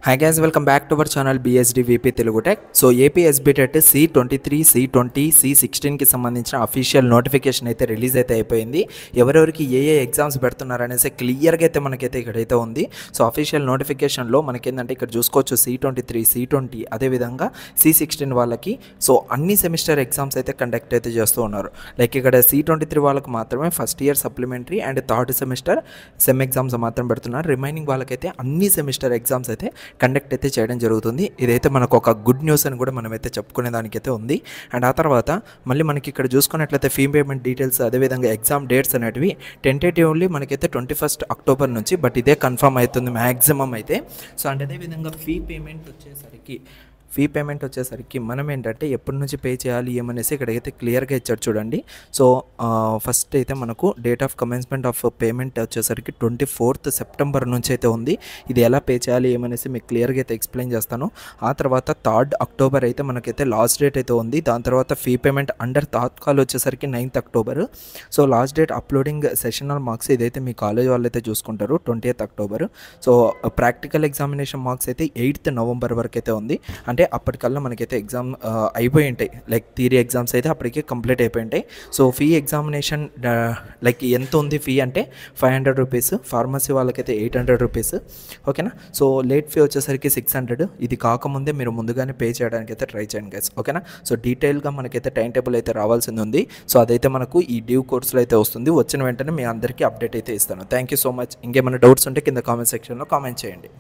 Hi guys, welcome back to our channel BSD VP Telugu Tech. So AP SB TET C23, C20, C16 కి సంబంధించిన official notification అయితే release అయితే అయిపోయింది. ఎవరెవరికి ఏ exams పెడుతున్నారు అనేసి క్లియర్గా అయితే మనకైతే ఇక్కడైతే ఉంది. సో అఫీషియల్ నోటిఫికేషన్లో మనకేంటంటే ఇక్కడ చూసుకోవచ్చు C23, C20 అదేవిధంగా C16 వాళ్ళకి సో అన్ని సెమిస్టర్ ఎగ్జామ్స్ అయితే కండక్ట్ అయితే చేస్తూ ఉన్నారు. లైక్ ఇక్కడ C23 వాళ్ళకి మాత్రమే first year supplementary and third semester sem exams మాత్రం పెడుతున్నారు. రిమైనింగ్ వాళ్ళకైతే అన్ని సెమిస్టర్ ఎగ్జామ్స్ అయితే కండక్ట్ అయితే చేయడం జరుగుతుంది. ఇదైతే మనకు ఒక గుడ్ న్యూస్ అని కూడా మనమైతే చెప్పుకునే దానికైతే ఉంది. అండ్ ఆ తర్వాత మళ్ళీ మనకి ఇక్కడ చూసుకున్నట్లయితే ఫీ పేమెంట్ డీటెయిల్స్ అదేవిధంగా ఎగ్జామ్ డేట్స్ అనేటివి టెంటేటివ్లీ మనకైతే 21 అక్టోబర్ నుంచి, బట్ ఇదే కన్ఫర్మ్ అవుతుంది మ్యాక్సిమం అయితే. సో అండ్ అదేవిధంగా ఫీ పేమెంట్ వచ్చేసరికి మనం ఏంటంటే ఎప్పటి నుంచి పే చేయాలి ఏమనేసి ఇక్కడైతే క్లియర్గా ఇచ్చారు చూడండి. సో ఫస్ట్ అయితే మనకు date of commencement of payment వచ్చేసరికి 24th సెప్టెంబర్ నుంచి అయితే ఉంది. ఇది ఎలా పే చేయాలి ఏమనేసి మీకు క్లియర్గా అయితే ఎక్స్ప్లెయిన్ చేస్తాను. ఆ తర్వాత 3rd అక్టోబర్ అయితే మనకైతే లాస్ట్ డేట్ అయితే ఉంది. దాని తర్వాత ఫీ పేమెంట్ అండర్ తాత్కాల్ వచ్చేసరికి 9th October. So last date uploading sessional marks ఇదైతే మీ కాలేజ్ వాళ్ళు అయితే చూసుకుంటారు 20th October. So practical examination marks అయితే 8th నవంబర్ వరకు అయితే ఉంది. అంటే అప్పటికల్లా మనకైతే ఎగ్జామ్ అయిపోయి ఉంటాయి. లైక్ థియరీ ఎగ్జామ్స్ అయితే అప్పటికే కంప్లీట్ అయిపోయి ఉంటాయి. సో ఫీ ఎగ్జామినేషన్ లైక్ ఎంత ఉంది ఫీ అంటే 500 రూపీస్, ఫార్మసీ వాళ్ళకైతే 800 రూపీస్. ఓకేనా. సో లేట్ ఫీ వచ్చేసరికి 600. ఇది కాకముందే మీరు ముందుగానే పే చేయడానికి అయితే ట్రై చేయండి గైస్. ఓకేనా. సో డీటెయిల్గా మనకైతే టైం టేబుల్ అయితే రావాల్సింది ఉంది. సో అదైతే మనకు ఈ డ్యూ కోర్సులో అయితే వస్తుంది. వచ్చిన వెంటనే మీ అందరికీ అప్డేట్ అయితే ఇస్తాను. Thank you so much. ఇంకేమైనా డౌట్స్ ఉంటే కింద కామెంట్ సెక్షన్లో కామెంట్ చేయండి.